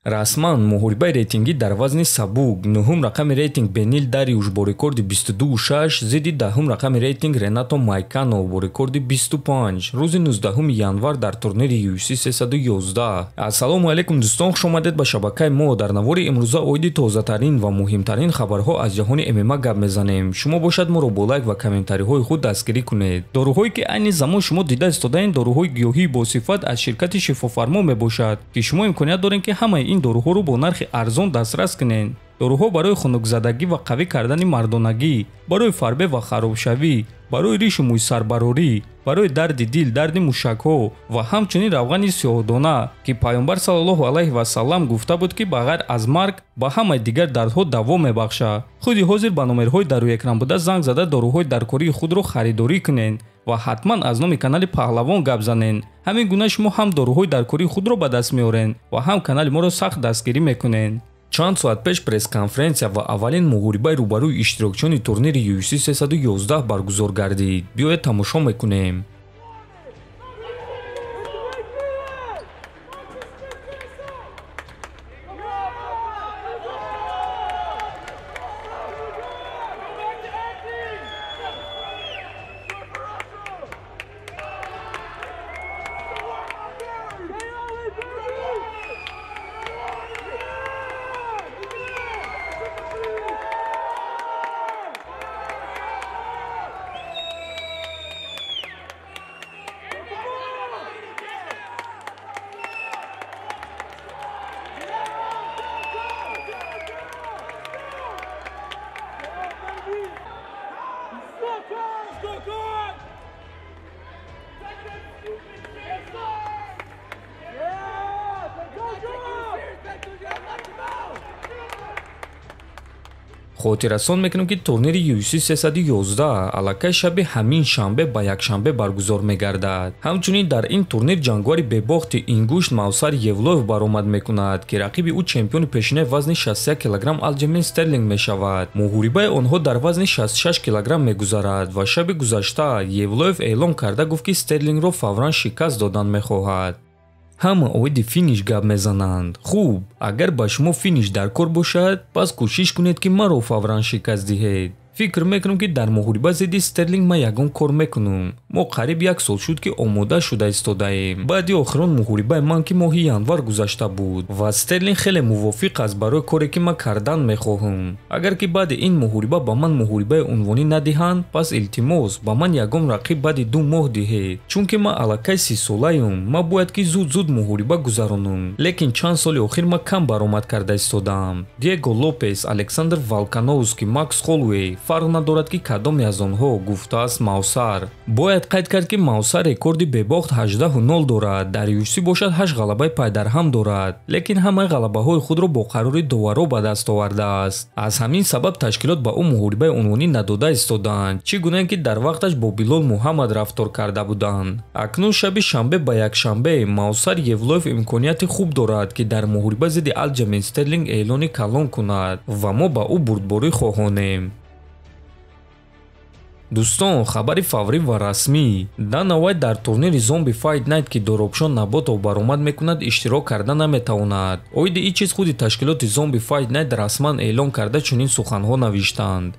расман муҳорибаи рейтингӣ дар вазни сабук нӯҳум рақами рейтинг Бенил Дариуш бо рекорди 22.6 зидди даҳум рақами рейтинг Ренато Майкано бо рекорди 25 рӯзи 19 январ дар турнири UFC 311. Ассалому алайкум дӯстон, хушомадед ба шабакаи мо. Дар навори имрӯза оиди тозатарин ва муҳимтарин хабарҳо аз ҷаҳони ММА гап мезанем. Шумо бошад моро бо лайк ва комментариҳои худ дастгирӣ кунед. Доруҳое ки айни замон шумо дида истодаен доруҳои гиёҳии босифат аз ширкати шифофармо мебошад ки шумо имконият доред ки ҳамаи ин доруҳоро бо нархи арзон дастрас кунед. доруҳо барои хунукзадагӣ ва қавӣ кардани мардонагӣ, барои фарбе ва харобшавӣ, барои ришу мӯйсарбарорӣ, барои дарди дил, дарди мушакҳо ва ҳамчунин равғани сиёҳдона ки пайғамбар саллаллоҳу алайҳи васаллам гуфта буд ки ба ғайр аз марг ба ҳамаи дигар дардҳо даво мебахшад. худи ҳозир ба номерҳои дар рӯи экран буда занг зада доруҳои даркории худро харидорӣ кунед ва ҳатман аз номи канали Паҳлавон гап занед. ҳамин гуна шумо ҳам доруҳои даркории худро ба даст меоред ва ҳам канали моро сахт дастгирӣ мекунед. чанд соат пеш пресс-конференсия ва аввалин муҳорибаи рӯбарӯи иштирокчиёни турнири UFC 311 баргузор гардид. биёед тамошо мекунем. хотиррасон мекунем ки турнири UFC 311 аллакай шаби ҳамин шанбе ба якшанбе баргузор мегардад. ҳамчунин дар ин турнир ҷангори бебохти ингушт Мавсар Евлоев баромад мекунад ки рақиби ӯ чемпиони пешинаи вазни 61 кг Алҷемин Стерлинг мешавад. муҳорибаи онҳо дар вазни 66 кг мегузарад ва шаби гузашта Евлоев эълон карда гуфт ки Стерлингро фавран шикаст додан мехоҳад. ҳама оиди финиш гап мезананд. хуб, агар ба шумо финиш дар кор бошад, пас кӯшиш кунед ки маро фавран шикаст диҳед. фикр мекунам ки дар муҳориба зидди Стерлинг ма ягон кор мекунам. мо қариб як сол шуд ки омода шуда истодаем. баъди охирон муҳорибаи ман ки моҳи январ гузашта буд ва Стерлинг хеле мувофиқ аст барои коре ки ман кардан мехоҳам. агар ки баъди ин муҳориба ба ман муҳорибаи унвонӣ надиҳанд, пас илтимос ба ман ягон рақиб баъди 2 моҳ диҳед. чунки ман аллакай 30 солаам, ман бояд ки зуд муҳориба гузаронам. лекин чанд соли охир ман кам баромад карда истодам. Диего Лопес, Александр Волкановский, Макс Холлоуэй фарқ надорад ки кадоме аз онҳо, гуфтааст Мавсар. бояд қайд кард ки Мавсар рекорди бебохт 18-0 дорад. дар UFC бошад 8 ғалабаи пайдарҳам дорад, лекин ҳамаи ғалабаҳои худро бо қарори доваро ба даст овардааст. аз ҳамин сабаб ташкилот ба ӯ муҳорибаи унвонӣ надода истоданд, чӣ гуна ки дар вақташ бо Билол Муҳаммад рафтор карда буданд. акнун шаби шанбе ба якшанбе Мавсар Евлоев имконияти хуб дорад ки дар муҳориба зидди Алҷемин Стерлинг эълони калон кунад ва мо ба ӯ бурдборӣ хоҳонем. дӯстон, хабари фаврӣ ва расмӣ. Дана Вайт дар турнири Zombie Fight Night ки Доробшон Наботов баромад мекунад иштирок карда наметавонад. оиди ин чиз худи ташкилоти Zombie Fight Night расман эълон карда чунин суханҳо навиштанд.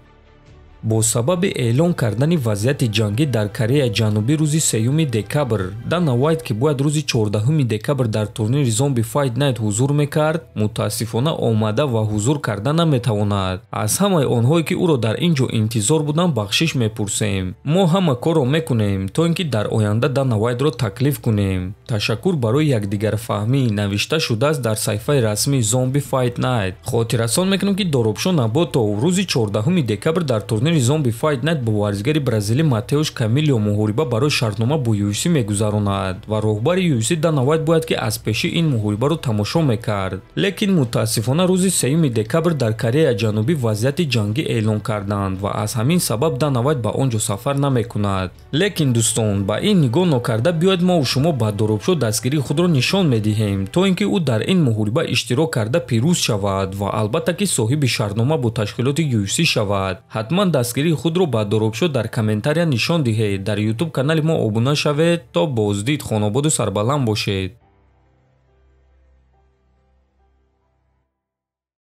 бо сабаби эълон кардани вазъияти ҷангӣ дар Кореяи Ҷанубӣ рӯзи 3 декабр, Дана Вайт ки бояд рӯзи 14 декабр дар турнири Zombie Fight Night ҳузур мекард, мутаассифона омада ва ҳузур карда наметавонад. аз ҳамаи онҳое ки ӯро дар ин ҷо интизор буданд бахшиш мепурсем. мо ҳама корро мекунем то ин ки дар оянда Дана Вайтро таклиф кунем. ташаккур барои якдигарфаҳмӣ навишта шудааст дар саҳифаи расмии Zombie Fight Night. хотиррасон мекунем ки Доробшон Наботов рӯзи 14 декабр дар турнири Zombie Fight Night бо варзигари бразилӣ Матеуш Камилио муҳориба барои шартнома бо UFC мегузаронад ва роҳбари UFC Дана Вайт бояд ки аз пеши ин муҳорибаро тамошо мекард. лекин мутаассифона рӯзи 3 декабр дар Кореяи Ҷанубӣ вазъияти ҷангӣ эълон карданд ва аз ҳамин сабаб Дана Вайт ба он ҷо сафар намекунад. лекин дӯстон, ба ин нигоҳ нокарда биёед мо шумо ба Доробшо дастгирии худро нишон медиҳем то ин ки ӯ дар ин муҳориба иштирок карда пирӯз шавад ва албатта ки соҳиби шартнома бо ташкилоти UFC шавад. ҳатман дастгирии худро ба Доробшо дар комментария нишон диҳед. дар YouTube канали мо обуна шавед. то боздид. хонободу сарбаланд бошед.